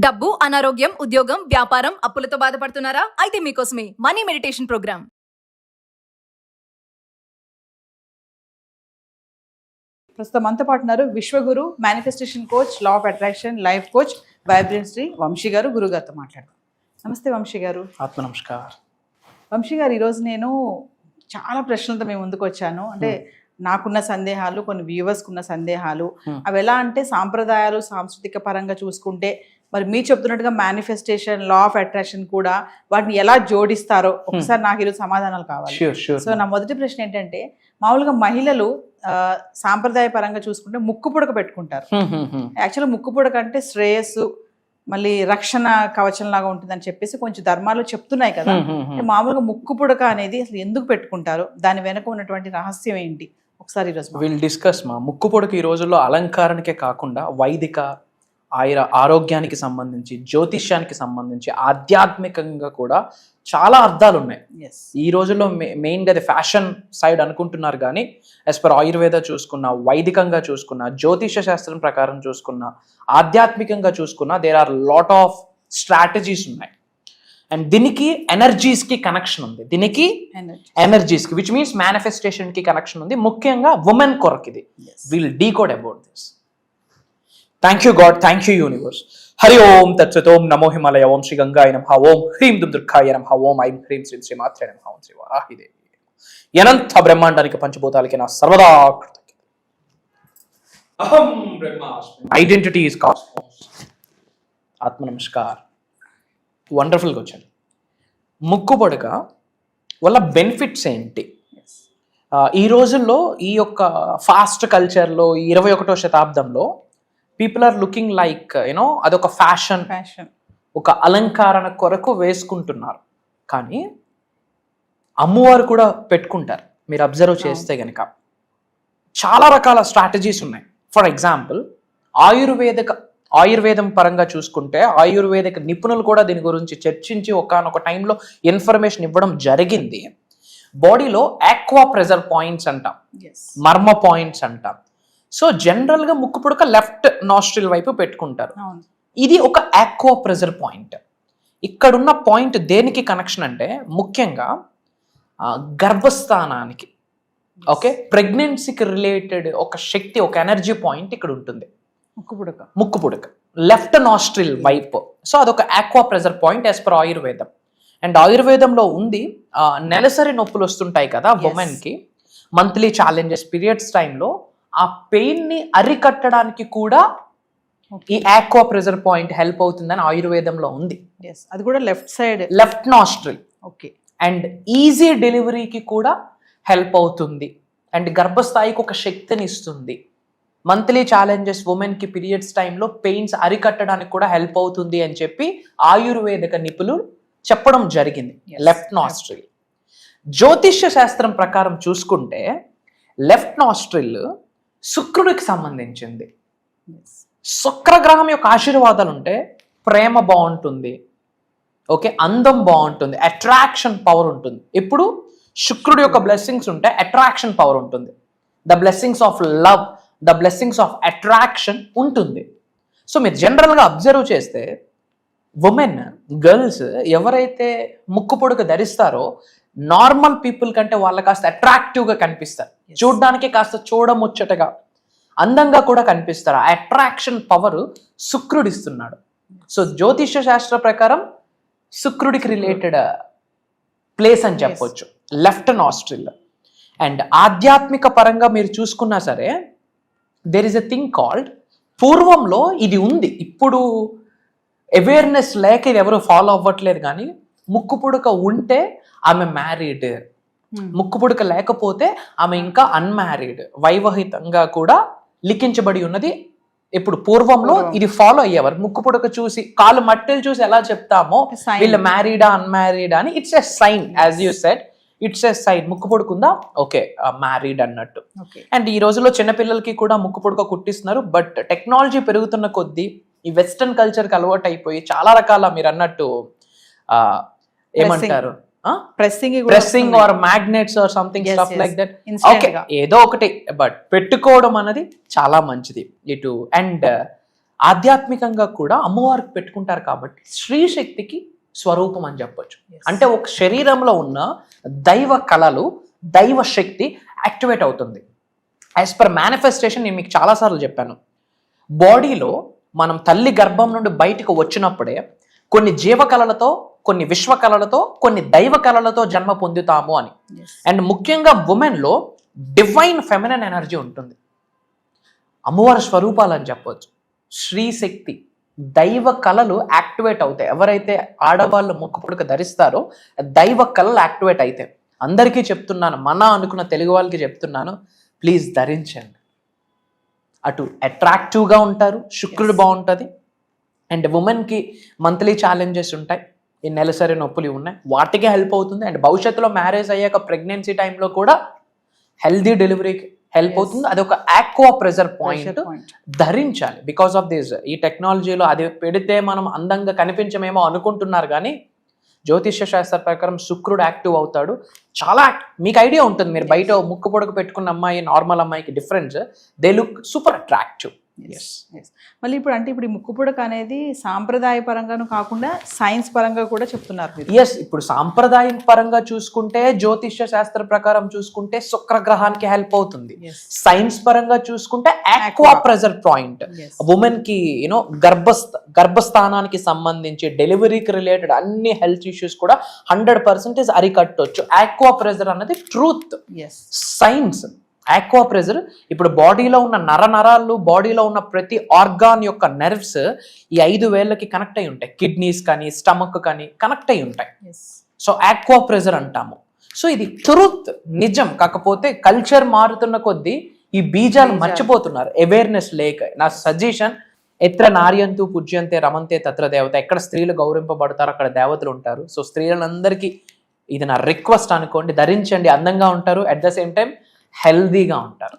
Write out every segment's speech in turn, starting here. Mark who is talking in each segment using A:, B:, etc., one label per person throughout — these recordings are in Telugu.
A: డబ్బు, అనారోగ్యం, ఉద్యోగం, వ్యాపారం, అప్పులతో బాధపడుతున్నారా? అయితే మీకోసమే మనీ మెడిటేషన్ ప్రోగ్రామ్.
B: ప్రస్తుతం మనతో పాటు ఉన్నారు విశ్వగురు, manifestation coach, law of attraction, life coach, vibrant Shri Vamshi garu. గురుగారితో మాట్లాడదాం. నమస్తే వంశీ గారు.
C: ఆత్మ నమస్కారం.
B: వంశీ గారు, ఈరోజు నేను చాలా ప్రశ్నలతో మేము ముందుకు వచ్చాను. అంటే నాకున్న సందేహాలు, కొన్ని వ్యూవర్స్కి ఉన్న సందేహాలు, అవి ఎలా అంటే సాంప్రదాయాలు, సాంస్కృతిక పరంగా చూసుకుంటే మరి మీరు చెప్తున్నట్టుగా మేనిఫెస్టేషన్, లా ఆఫ్ అట్రాక్షన్ కూడా వాటిని ఎలా జోడిస్తారో ఒకసారి నాకు ఈరోజు సమాధానాలు కావాలి. సో నా మొదటి ప్రశ్న ఏంటంటే, మామూలుగా మహిళలు సాంప్రదాయ పరంగా చూసుకుంటే ముక్కు పుడక పెట్టుకుంటారు. యాక్చువల్గా ముక్కు పుడక అంటే శ్రేయస్సు, మళ్ళీ రక్షణ కవచం లాగా ఉంటుందని చెప్పేసి కొంచెం ధర్మాలు చెప్తున్నాయి కదా. మామూలుగా ముక్కు పుడక అనేది అసలు ఎందుకు పెట్టుకుంటారు, దాని వెనక ఉన్నటువంటి రహస్యం ఏంటి, ఒకసారి ఈరోజు
C: విల్ డిస్కస్. మా ముక్కు పుడక ఈ రోజుల్లో అలంకారానికే కాకుండా వైదిక ఆరోగ్యానికి సంబంధించి, జ్యోతిష్యానికి సంబంధించి, ఆధ్యాత్మికంగా కూడా చాలా అర్థాలు ఉన్నాయి. ఈ రోజుల్లో మెయిన్గా అది ఫ్యాషన్ సైడ్ అనుకుంటున్నారు, కానీ యాజ్ పర్ ఆయుర్వేద చూసుకున్న, వైదికంగా చూసుకున్న, జ్యోతిష శాస్త్రం ప్రకారం చూసుకున్న, ఆధ్యాత్మికంగా చూసుకున్న, there are lot of strategies ఉన్నాయి. అండ్ దీనికి ఎనర్జీస్కి కనెక్షన్ ఉంది, దీనికి ఎనర్జీస్కి, విచ్ మీన్స్ మేనిఫెస్టేషన్కి కనెక్షన్ ఉంది. ముఖ్యంగా ఉమెన్ కొరకు ఇది. Will decode about this. Thank you God, thank you universe. హరి ఓం తత్సత్. ఓం నమో హిమాలయ. ఓం శ్రీ గంగాయ నమః. ఓం హ్రీం దుర్గాయ నమః. ఓం ఐం హ్రీం శ్రీ శ్రీమాత్రే నమః. ఓం శ్రీ వారాహిదేవి. అనంత బ్రహ్మాండానికి పంచభూతాలకి నా సర్వదా కృతజ్ఞత. అహం బ్రహ్మాస్మి. Identity is cosmos. ఆత్మ నమస్కార్. వండర్ఫుల్గా వచ్చాను. ముక్కు పొడక వల్ల బెనిఫిట్స్ ఏంటి? ఈ రోజుల్లో ఈ యొక్క ఫాస్ట్ కల్చర్లో 21వ శతాబ్దంలో people are looking like you know అదొక ఫ్యాషన్, ఒక అలంకరణ కొరకు వేసుకుంటున్నారు. కానీ అమ్మవారు కూడా పెట్టుకుంటారు. మీరు అబ్జర్వ్ చేస్తే కనుక చాలా రకాల స్ట్రాటజీస్ ఉన్నాయి. ఫర్ ఎగ్జాంపుల్ ఆయుర్వేదం పరంగా చూసుకుంటే ఆయుర్వేదిక నిపుణులు కూడా దీని గురించి చర్చించి ఒకానొక టైంలో ఇన్ఫర్మేషన్ ఇవ్వడం జరిగింది. బాడీలో ఆక్వా ప్రెజర్ పాయింట్స్ అంటాం, మర్మ పాయింట్స్ అంటాం. సో జనరల్గా ముక్కు పుడక లెఫ్ట్ నాస్ట్రిల్ వైపు పెట్టుకుంటారు. ఇది ఒక ఆక్వా ప్రెజర్ పాయింట్. ఇక్కడున్న పాయింట్ దేనికి కనెక్షన్ అంటే ముఖ్యంగా గర్భస్థానానికి, ఓకే, ప్రెగ్నెన్సీకి రిలేటెడ్ ఒక శక్తి, ఒక ఎనర్జీ పాయింట్ ఇక్కడ ఉంటుంది ముక్కు పుడక లెఫ్ట్ నాస్ట్రిల్ వైపు. సో అదొక aqua pressure point as per ఆయుర్వేదం. అండ్ ఆయుర్వేదంలో ఉంది, నెలసరి నొప్పులు వస్తుంటాయి కదా ఉమెన్కి, మంత్లీ ఛాలెంజెస్, పీరియడ్స్ టైంలో ఆ పెయిన్ ని అరికట్టడానికి కూడా ఈ ఆక్వా ప్రెజర్ పాయింట్ హెల్ప్ అవుతుందని ఆయుర్వేదంలో ఉంది.
B: అది కూడా left side,
C: left nostril.
B: Okay.
C: And easy డెలివరీకి కూడా హెల్ప్ అవుతుంది. అండ్ గర్భస్థాయికి ఒక శక్తిని ఇస్తుంది. మంత్లీ ఛాలెంజెస్, ఉమెన్కి పీరియడ్స్ టైంలో పెయిన్స్ అరికట్టడానికి కూడా హెల్ప్ అవుతుంది అని చెప్పి ఆయుర్వేదిక నిపుణులు చెప్పడం జరిగింది. Left nostril. జ్యోతిష్య శాస్త్రం ప్రకారం చూసుకుంటే లెఫ్ట్ నాస్ట్రిల్ శుక్రుడికి సంబంధించింది. శుక్రగ్రహం యొక్క ఆశీర్వాదాలు ఉంటే ప్రేమ బాగుంటుంది, ఓకే, అందం బాగుంటుంది, అట్రాక్షన్ పవర్ ఉంటుంది. ఇప్పుడు శుక్రుడి యొక్క బ్లెస్సింగ్స్ ఉంటే అట్రాక్షన్ పవర్ ఉంటుంది. The blessings of love, the blessings of attraction ఉంటుంది. సో మీరు జనరల్గా అబ్జర్వ్ చేస్తే ఉమెన్, గర్ల్స్ ఎవరైతే ముక్కు పొడక ధరిస్తారో నార్మల్ పీపుల్ కంటే వాళ్ళ కాస్త అట్రాక్టివ్గా కనిపిస్తారు. చూడడానికి కాస్త చూడముచ్చటగా, అందంగా కూడా కనిపిస్తారు. ఆ అట్రాక్షన్ పవర్ శుక్రుడు ఇస్తున్నాడు. సో జ్యోతిష శాస్త్ర ప్రకారం శుక్రుడికి రిలేటెడ్ ప్లేస్ అని చెప్పొచ్చు లెఫ్ట్ నాస్ట్రిల్. అండ్ ఆధ్యాత్మిక పరంగా మీరు చూసుకున్నా సరే there is a thing called, పూర్వంలో ఇది ఉంది, ఇప్పుడు అవేర్నెస్ లేక ఇది ఎవరు ఫాలో అవ్వట్లేదు. కానీ ముక్కు పుడక ఉంటే ఆమె మ్యారీడ్, ముక్కు పుడక లేకపోతే ఆమె ఇంకా అన్మ్యారీడ్, వైవాహితంగా కూడా లిఖించబడి ఉన్నది. ఇప్పుడు పూర్వంలో ఇది ఫాలో అయ్యేవారు. ముక్కు పుడక చూసి, కాలు మట్టెలు చూసి ఎలా చెప్తామో వీళ్ళు మ్యారీడా అన్మ్యారీడా అని, it's a sign. As you said, it's a sign. ముక్కు పుడకుందా, ఓకే, మ్యారీడ్ అన్నట్టు. అండ్ ఈ రోజుల్లో చిన్నపిల్లలకి కూడా ముక్కు పుడక కుట్టిస్తున్నారు. బట్ టెక్నాలజీ పెరుగుతున్న కొద్దీ ఈ వెస్టర్న్ కల్చర్కి అలవాటు అయిపోయి చాలా రకాల, మీరు అన్నట్టు ఏమంటారు, pressing or magnets or something stuff like that, okay, ఏదో ఒకటి, బట్ పెట్టుకోవడం అనేది చాలా మంచిది ఇటు. అండ్ ఆధ్యాత్మికంగా కూడా అమ్మవారికి పెట్టుకుంటారు కాబట్టి స్త్రీ శక్తికి స్వరూపం అని చెప్పొచ్చు. అంటే ఒక శరీరంలో ఉన్న దైవ కళలు, దైవ శక్తి యాక్టివేట్ అవుతుంది. యాజ్ పర్ మేనిఫెస్టేషన్ నేను మీకు చాలాసార్లు చెప్పాను, బాడీలో మనం తల్లి గర్భం నుండి బయటకు వచ్చినప్పుడే కొన్ని జీవకళలతో, కొన్ని విశ్వ కళలతో, కొన్ని దైవ కళలతో జన్మ పొందుతాము అని. అండ్ ముఖ్యంగా ఉమెన్లో డివైన్ ఫెమినన్ ఎనర్జీ ఉంటుంది. అమ్మవారి స్వరూపాలు అని చెప్పొచ్చు. శ్రీ శక్తి, దైవ కళలు యాక్టివేట్ అవుతాయి. ఎవరైతే ఆడవాళ్ళు ముక్కు పుడక ధరిస్తారో దైవ కళలు యాక్టివేట్ అవుతాయి. అందరికీ చెప్తున్నాను, మన అనుకున్న తెలుగు వాళ్ళకి చెప్తున్నాను, ప్లీజ్ ధరించండి. అటు అట్రాక్టివ్గా ఉంటారు, శుక్రుడు బాగుంటుంది. అండ్ ఉమెన్కి మంత్లీ ఛాలెంజెస్ ఉంటాయి, ఈ నెలసరి నొప్పులు ఉన్నాయి, వాటికే హెల్ప్ అవుతుంది. అండ్ భవిష్యత్తులో మ్యారేజ్ అయ్యాక ప్రెగ్నెన్సీ టైంలో కూడా హెల్దీ డెలివరీకి హెల్ప్ అవుతుంది. అది ఒక ఆక్వా ప్రెజర్ పాయింట్ ధరించాలి. బికాస్ ఆఫ్ దిస్, ఈ టెక్నాలజీలో అది పెడితే మనం అందంగా కనిపించమేమో అనుకుంటున్నారు, కానీ జ్యోతిష్య శాస్త్ర ప్రకారం శుక్రుడు యాక్టివ్ అవుతాడు. చాలా మీకు ఐడియా ఉంటుంది, మీరు బయట ముక్కు పొడకు పెట్టుకున్న అమ్మాయి నార్మల్ అమ్మాయికి difference, they look super attractive.
B: మళ్ళీ ఇప్పుడు అంటే ఇప్పుడు ఈ ముక్కు పుడక అనేది సాంప్రదాయ పరంగాను కాకుండా సైన్స్ పరంగా కూడా చెప్తున్నారు మీరు.
C: ఎస్, ఇప్పుడు సాంప్రదాయం పరంగా చూసుకుంటే, జ్యోతిష్య శాస్త్ర ప్రకారం చూసుకుంటే శుక్రగ్రహానికి హెల్ప్ అవుతుంది. సైన్స్ పరంగా చూసుకుంటే ఆక్వా ప్రెజర్ పాయింట్, ఉమెన్ కి యూనో గర్భస్థానానికి సంబంధించి డెలివరీకి రిలేటెడ్ అన్ని హెల్త్ ఇష్యూస్ కూడా 100% అరికట్టొచ్చు. ఆక్వా ప్రెజర్ అన్నది ట్రూత్, సైన్స్. ఆక్వా ప్రెజర్ ఇప్పుడు బాడీలో ఉన్న నరాలు, బాడీలో ఉన్న ప్రతి ఆర్గాన్ యొక్క నెర్వ్స్ ఈ 5 వేళ్ళకి కనెక్ట్ అయి ఉంటాయి. కిడ్నీస్ కానీ, స్టమక్ కానీ కనెక్ట్ అయి ఉంటాయి. సో ఆక్వా ప్రెజర్ అంటాము. సో ఇది ట్రూత్, నిజం. కాకపోతే కల్చర్ మారుతున్న కొద్దీ ఈ బీజాలు మర్చిపోతున్నారు, అవేర్నెస్ లేక. నా సజెషన్, ఎత్ర నార్యంతు పూజ్యంతే రమంతే తత్ర దేవత. ఎక్కడ స్త్రీలు గౌరవింపబడతారో అక్కడ దేవతలు ఉంటారు. సో స్త్రీలందరికీ ఇది నా రిక్వెస్ట్ అనుకోండి, ధరించండి, అందంగా ఉంటారు, అట్ ద సేమ్ టైం హెల్దీగా ఉంటారు.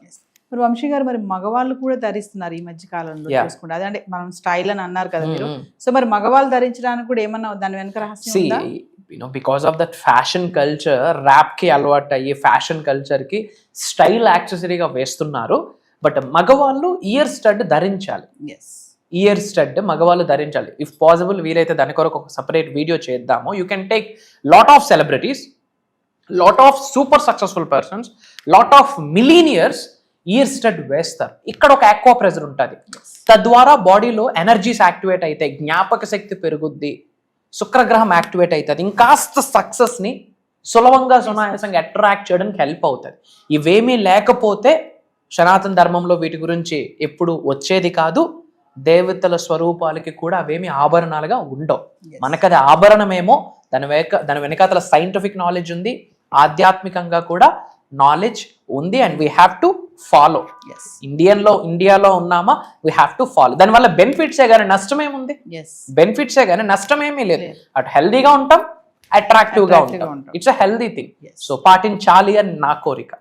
B: మరి వంశీ గారు, మరి మగవాళ్ళు కూడా ధరిస్తున్నారు ఈ మధ్య కాలంలో చూసుకుంటే. అదే అంటే మనం స్టైల్ అని అన్నారు కదా మీరు. సో మరి మగవాళ్ళు ధరించడానికి కూడా ఏమన్నా దాని వెనక రహస్యం ఉందా?
C: Because of that fashion culture, rap కి అలవాటు అయ్యి ఫ్యాషన్ కల్చర్ కి స్టైల్ యాక్సెసరీగా వేస్తున్నారు. బట్ మగవాళ్ళు ఇయర్ స్టడ్ ధరించాలి. ఇయర్ స్టడ్ మగవాళ్ళు ధరించాలి. ఇఫ్ పాసిబుల్ వీలైతే దాని కొరకు ఒక సపరేట్ వీడియో చేద్దాము. You can take lot of celebrities, lot of super successful persons, lot of millionaires ear stud వేస్తారు. ఇక్కడ ఒక ఆక్వా ప్రెజర్ ఉంటుంది. తద్వారా బాడీలో ఎనర్జీస్ యాక్టివేట్ అవుతాయి, జ్ఞాపక శక్తి పెరుగుద్ది, శుక్రగ్రహం యాక్టివేట్ అవుతుంది. ఇంకాస్త సక్సెస్ని సులభంగా సునాయాసంగా అట్రాక్ట్ చేయడానికి హెల్ప్ అవుతుంది. ఇవేమీ లేకపోతే సనాతన ధర్మంలో వీటి గురించి ఎప్పుడు వచ్చేది కాదు. దేవతల స్వరూపాలకి కూడా అవేమి ఆభరణాలుగా ఉండవు. మనకది ఆభరణమేమో, దాని వెనకాతల సైంటిఫిక్ నాలెడ్జ్ ఉంది, ఆధ్యాత్మికంగా కూడా నాలెడ్జ్ ఉంది. And we have to follow. ఇండియాలో ఉన్నామా, వీ హ్యావ్ టు ఫాలో. దానివల్ల బెనిఫిట్సే కానీ నష్టమేముంది? బెనిఫిట్సే కానీ నష్టమేమీ లేదు. అటు హెల్దీగా ఉంటాం, అట్రాక్టివ్ గా ఉంటాం. It's a healthy thing. So పాటించాలి అని నా కోరిక.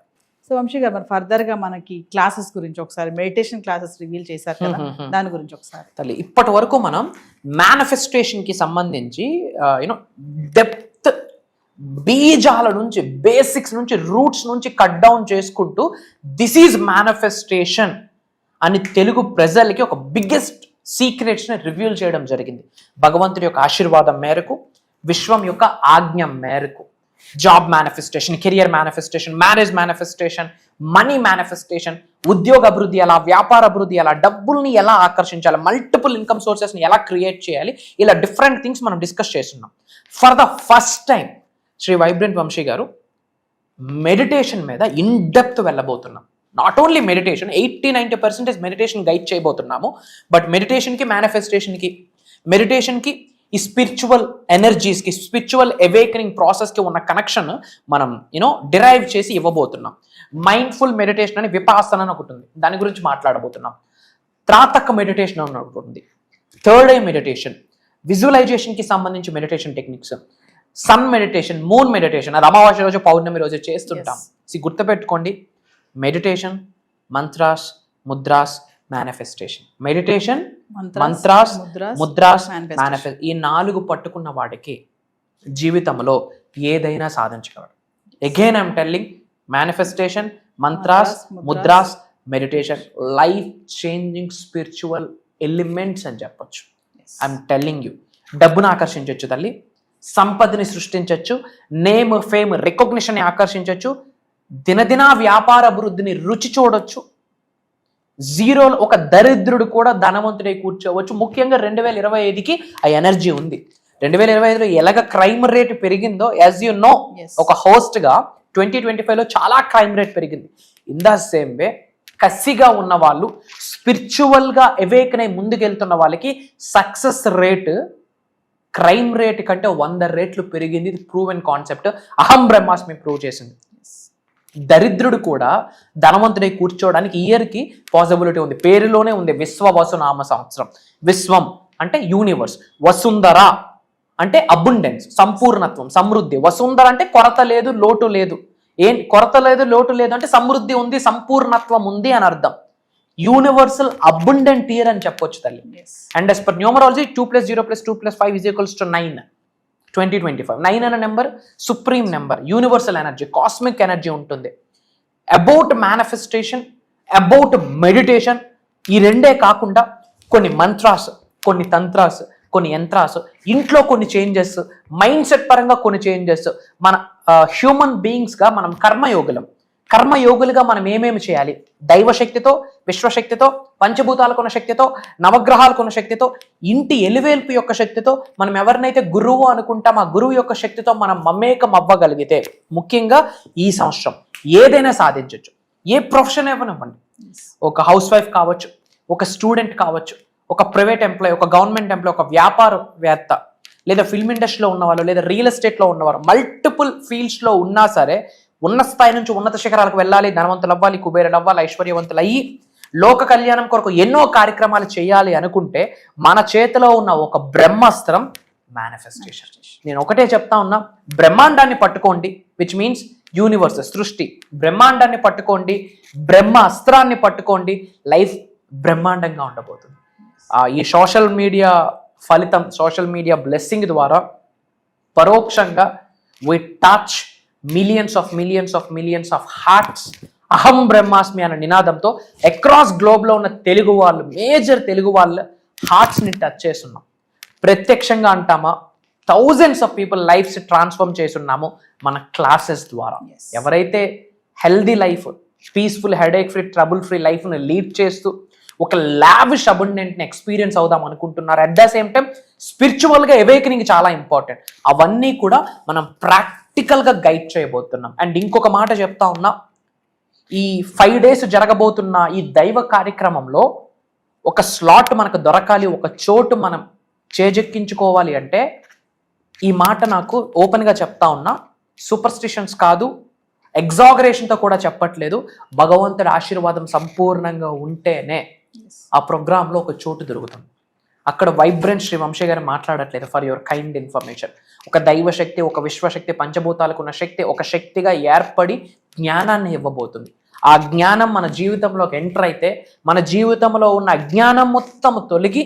B: సో వంశీ గారు, మరి ఫర్దర్ గా మనకి క్లాసెస్ గురించి ఒకసారి, మెడిటేషన్ క్లాసెస్ రివీల్ చేశారు కదా, దాని గురించి ఒకసారి.
C: తల్లి, ఇప్పటి వరకు మనం మేనిఫెస్టేషన్ కి సంబంధించి యూనో డెప్త్, బీజాల నుంచి, బేసిక్స్ నుంచి, రూట్స్ నుంచి కట్ డౌన్ చేసుకుంటూ దిస్ ఈజ్ మేనిఫెస్టేషన్ అని తెలుగు ప్రజలకి ఒక బిగ్గెస్ట్ సీక్రెట్స్ ని రివీల్ చేయడం జరిగింది. భగవంతుడి యొక్క ఆశీర్వాదం మేరకు, విశ్వం యొక్క ఆజ్ఞ మేరకు. Job manifestation, career manifestation, marriage manifestation, money manifestation, ఉద్యోగ అభివృద్ధి ఎలా, వ్యాపార అభివృద్ధి ఎలా, డబ్బుల్ని ఎలా ఆకర్షించాలి, మల్టిపుల్ ఇన్కమ్ సోర్సెస్ని ఎలా క్రియేట్ చేయాలి, ఇలా డిఫరెంట్ థింగ్స్ మనం డిస్కస్ చేస్తున్నాం. For the first time Shri vibrant Vamshi garu meditation మీద ఇన్ డెప్త్ వెళ్ళబోతున్నాం. Not only meditation, 80-90% meditation guide చేయబోతున్నాము. బట్ మెడిటేషన్కి, మేనిఫెస్టేషన్కి, మెడిటేషన్కి, ఈ స్పిరిచువల్ ఎనర్జీస్కి, స్పిరిచువల్ అవేకనింగ్ ప్రాసెస్కి ఉన్న కనెక్షన్ మనం డిరైవ్ చేసి ఇవ్వబోతున్నాం. మైండ్ఫుల్ మెడిటేషన్ అని విపాసన అని ఒకటి ఉంది, దాని గురించి మాట్లాడబోతున్నాం. త్రాతక మెడిటేషన్ అని ఒకటి ఉంది, థర్డ్ ఐ మెడిటేషన్, విజువలైజేషన్కి సంబంధించి meditation techniques, sun meditation, moon meditation, అది అమావాస్య రోజు, పౌర్ణమి రోజు చేస్తుంటాం. గుర్తుపెట్టుకోండి, meditation, mantras, mudras, manifestation. Meditation, mantras, mudras, manifest. ఈ 4 పట్టుకున్న వాడికి జీవితంలో ఏదైనా సాధించగలడు. Again I'm telling, manifestation, mantras, mudras, meditation, life changing spiritual elements అని చెప్పొచ్చు. ఐఎమ్ టెల్లింగ్ యూ, డబ్బును ఆకర్షించవచ్చు తల్లి, సంపదని సృష్టించవచ్చు, నేమ్ ఫేమ్ రికగ్నిషన్ ఆకర్షించవచ్చు, దినదిన వ్యాపార అభివృద్ధిని రుచి చూడొచ్చు. జీరోలో ఒక దరిద్రుడు కూడా ధనవంతుడై కూర్చోవచ్చు. ముఖ్యంగా 2025కి ఆ ఎనర్జీ ఉంది. 2025లో ఎలాగ క్రైమ్ రేట్ పెరిగిందో, యాజ్ యూ నో, ఒక హోస్ట్గా 2025లో చాలా క్రైమ్ రేట్ పెరిగింది. ఇన్ ద సేమ్ వే కసిగా ఉన్న వాళ్ళు, స్పిరిచువల్గా అవేకన్ అయి ముందుకెళ్తున్న వాళ్ళకి సక్సెస్ రేట్ క్రైమ్ రేట్ కంటే 100 రెట్లు పెరిగింది. ఇది ప్రూవెన్ కాన్సెప్ట్. అహం బ్రహ్మాస్మి ప్రూవ్ చేసింది. దరిద్రుడు కూడా ధనవంతుడై కూర్చోవడానికి ఇయర్కి పాసిబిలిటీ ఉంది. పేరులోనే ఉంది విశ్వవసు నామ సంవత్సరం. విశ్వం అంటే యూనివర్స్, వసుంధర అంటే అబుండెన్స్, సంపూర్ణత్వం, సమృద్ధి. వసుంధర అంటే కొరత లేదు, లోటు లేదు. ఏం కొరత లేదు, లోటు లేదు అంటే సమృద్ధి ఉంది, సంపూర్ణత్వం ఉంది అని అర్థం. యూనివర్సల్ అబుండెంట్ ఇయర్ అని చెప్పొచ్చు తల్లి. And as per numerology 2 + 0 + 2 + 5 = 9. 2025 9 అనే number supreme number, universal energy, cosmic energy ఉంటుంది. అబౌట్ మేనిఫెస్టేషన్, అబౌట్ మెడిటేషన్, ఈ రెండే కాకుండా కొన్ని మంత్రాస్, కొన్ని తంత్రాస్, కొన్ని యంత్రాస్, ఇంట్లో కొన్ని చేంజెస్, మైండ్ సెట్ పరంగా కొన్ని చేంజెస్. మన హ్యూమన్ బీయింగ్స్గా మనం కర్మయోగులుగా మనం ఏమేమి చేయాలి, దైవశక్తితో, విశ్వశక్తితో, పంచభూతాలకున్న శక్తితో, నవగ్రహాలకున్న శక్తితో, ఇంటి ఎలివేల్పు యొక్క శక్తితో, మనం ఎవరినైతే గురువు అనుకుంటాం ఆ గురువు యొక్క శక్తితో మనం మమేకం అవ్వగలిగితే, ముఖ్యంగా ఈ సంవత్సరం ఏదైనా సాధించవచ్చు. ఏ ప్రొఫెషన్ ఇవ్వనివ్వండి, ఒక హౌస్ వైఫ్ కావచ్చు, ఒక స్టూడెంట్ కావచ్చు, ఒక ప్రైవేట్ ఎంప్లాయీ, ఒక గవర్నమెంట్ ఎంప్లాయీ, ఒక వ్యాపారవేత్త, లేదా ఫిల్మ్ ఇండస్ట్రీలో ఉన్నవాళ్ళు, లేదా రియల్ ఎస్టేట్లో ఉన్నవారు, మల్టిపుల్ ఫీల్డ్స్లో ఉన్నా సరే ఉన్న స్థాయి నుంచి ఉన్నత శిఖరాలకు వెళ్ళాలి, ధనవంతులు అవ్వాలి, కుబేరులు అవ్వాలి, ఐశ్వర్యవంతులు అయ్యి లోక కళ్యాణం కొరకు ఎన్నో కార్యక్రమాలు చేయాలి అనుకుంటే మన చేతిలో ఉన్న ఒక బ్రహ్మాస్త్రం మేనిఫెస్టేషన్. నేను ఒకటే చెప్తా ఉన్నా, బ్రహ్మాండాన్ని పట్టుకోండి, విచ్ మీన్స్ యూనివర్స్, సృష్టి. బ్రహ్మాండాన్ని పట్టుకోండి, బ్రహ్మ అస్త్రాన్ని పట్టుకోండి, లైఫ్ బ్రహ్మాండంగా ఉండబోతుంది. ఈ సోషల్ మీడియా ఫలితం, సోషల్ మీడియా బ్లెస్సింగ్ ద్వారా పరోక్షంగా we touch millions of hearts. అహం బ్రహ్మాస్మి అనే నినాదంతో అక్రాస్ గ్లోబ్లో ఉన్న తెలుగు వాళ్ళు, మేజర్ తెలుగు వాళ్ళ హార్ట్స్ని టచ్ చేస్తున్నాం. ప్రత్యక్షంగా అంటామా, thousands of people lives transform చేస్తున్నాము మన క్లాసెస్ ద్వారా. ఎవరైతే healthy life, peaceful, headache free, trouble free లైఫ్ని లీడ్ చేస్తూ ఒక లావిష్ అబండెంట్ని ఎక్స్పీరియన్స్ అవుదాం అనుకుంటున్నారు. అట్ ద సేమ్ టైం స్పిరిచువల్గా అవేకనింగ్ చాలా ఇంపార్టెంట్. అవన్నీ కూడా మనం ప్రాక్టికల్గా గైడ్ చేయబోతున్నాం. అండ్ ఇంకొక మాట చెప్తా ఉన్నా, ఈ 5 days జరగబోతున్న ఈ దైవ కార్యక్రమంలో ఒక స్లాట్ మనకు దొరకాలి, ఒక చోటు మనం చేజెక్కించుకోవాలి అంటే, ఈ మాట నాకు ఓపెన్గా చెప్తా ఉన్నా, సూపర్స్టిషన్స్ కాదు, ఎగ్జాగరేషన్తో కూడా చెప్పట్లేదు. భగవంతుడి ఆశీర్వాదం సంపూర్ణంగా ఉంటేనే ఆ ప్రోగ్రాంలో ఒక చోటు దొరుకుతుంది. అక్కడ వైబ్రెంట్ శ్రీ వంశీ గారు మాట్లాడట్లేదు, ఫర్ యువర్ కైండ్ ఇన్ఫర్మేషన్. ఒక దైవశక్తి, ఒక విశ్వశక్తి, పంచభూతాలకు ఉన్న శక్తి ఒక శక్తిగా ఏర్పడి జ్ఞానాన్ని ఇవ్వబోతుంది. ఆ జ్ఞానం మన జీవితంలోకి ఎంటర్ అయితే మన జీవితంలో ఉన్న అజ్ఞానం మొత్తం తొలగి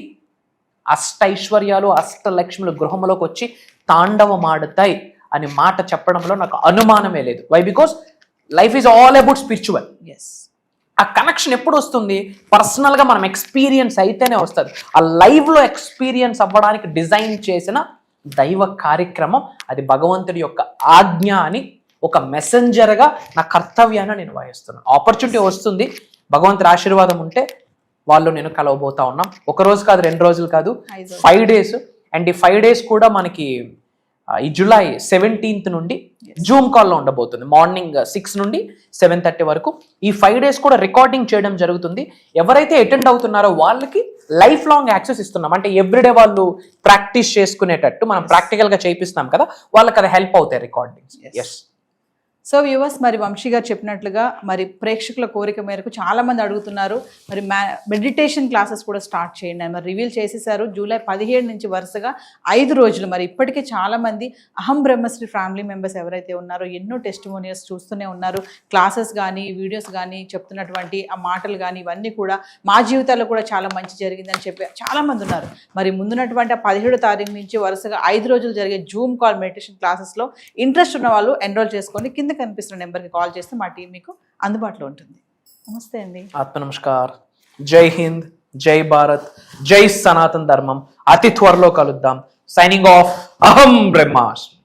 C: అష్టైశ్వర్యాలు, అష్టలక్ష్ములు గృహంలోకి వచ్చి తాండవమాడుతాయి అని మాట చెప్పడంలో నాకు అనుమానమే లేదు. Why? Because life is all about spiritual. ఆ కనెక్షన్ ఎప్పుడు వస్తుంది? పర్సనల్గా మనం ఎక్స్పీరియన్స్ అయితేనే వస్తుంది. ఆ లైవ్లో ఎక్స్పీరియన్స్ అవ్వడానికి డిజైన్ చేసిన దైవ కార్యక్రమం అది. భగవంతుడి యొక్క ఆజ్ఞ అని ఒక మెసెంజర్గా నా కర్తవ్యాన్ని నేను వహిస్తున్నాను. ఆపర్చునిటీ వస్తుంది, భగవంతుడి ఆశీర్వాదం ఉంటే వాళ్ళు నేను కలవబోతా ఉన్నాం. ఒక రోజు కాదు, 2 రోజులు కాదు, 5 days. అండ్ ఈ 5 days కూడా మనకి ఈ July 17th నుండి జూమ్ కాల్లో ఉండబోతుంది. మార్నింగ్ 6 నుండి 7:30 వరకు. ఈ 5 days కూడా రికార్డింగ్ చేయడం జరుగుతుంది. ఎవరైతే అటెండ్ అవుతున్నారో వాళ్ళకి లైఫ్ లాంగ్ యాక్సెస్ ఇస్తున్నాం. అంటే ఎవ్రీడే వాళ్ళు ప్రాక్టీస్ చేసుకునేటట్టు మనం ప్రాక్టికల్గా చేపిస్తాం కదా, వాళ్ళకి అది హెల్ప్ అవుతాయి రికార్డింగ్స్. ఎస్.
B: సో వ్యూవర్స్, మరి వంశీ గారు చెప్పినట్లుగా మరి ప్రేక్షకుల కోరిక మేరకు చాలామంది అడుగుతున్నారు, మరి మెడిటేషన్ క్లాసెస్ కూడా స్టార్ట్ చేయండి అని మరి రివీల్ చేసేసారు. July 17 నుంచి వరుసగా 5 రోజులు. మరి ఇప్పటికే చాలామంది అహం బ్రహ్మశ్రీ ఫ్యామిలీ మెంబర్స్ ఎవరైతే ఉన్నారో ఎన్నో టెస్టిమోనియల్స్ చూస్తూనే ఉన్నారు. క్లాసెస్ కానీ, వీడియోస్ కానీ, చెప్తున్నటువంటి ఆ మాటలు కానీ ఇవన్నీ కూడా మా జీవితాల్లో కూడా చాలా మంచి జరిగిందని చెప్పి చాలామంది ఉన్నారు. మరి ముందున్నటువంటి ఆ 17వ తారీఖు నుంచి వరుసగా 5 రోజులు జరిగే జూమ్ కాల్ మెడిటేషన్ క్లాసెస్లో ఇంట్రెస్ట్ ఉన్న వాళ్ళు ఎన్రోల్ చేసుకోండి. కింద కనిపిస్తున్న నెంబర్కి కాల్ చేస్తే మా టీం మీకు అందుబాటులో ఉంటుంది. నమస్తే అండి.
C: ఆత్మ నమస్కార్. జై హింద్. జై భారత్, జై సనాతన్ ధర్మం. అతి త్వరలో కలుద్దాం. సైనింగ్ ఆఫ్, అహం బ్రహ్మాస్మి.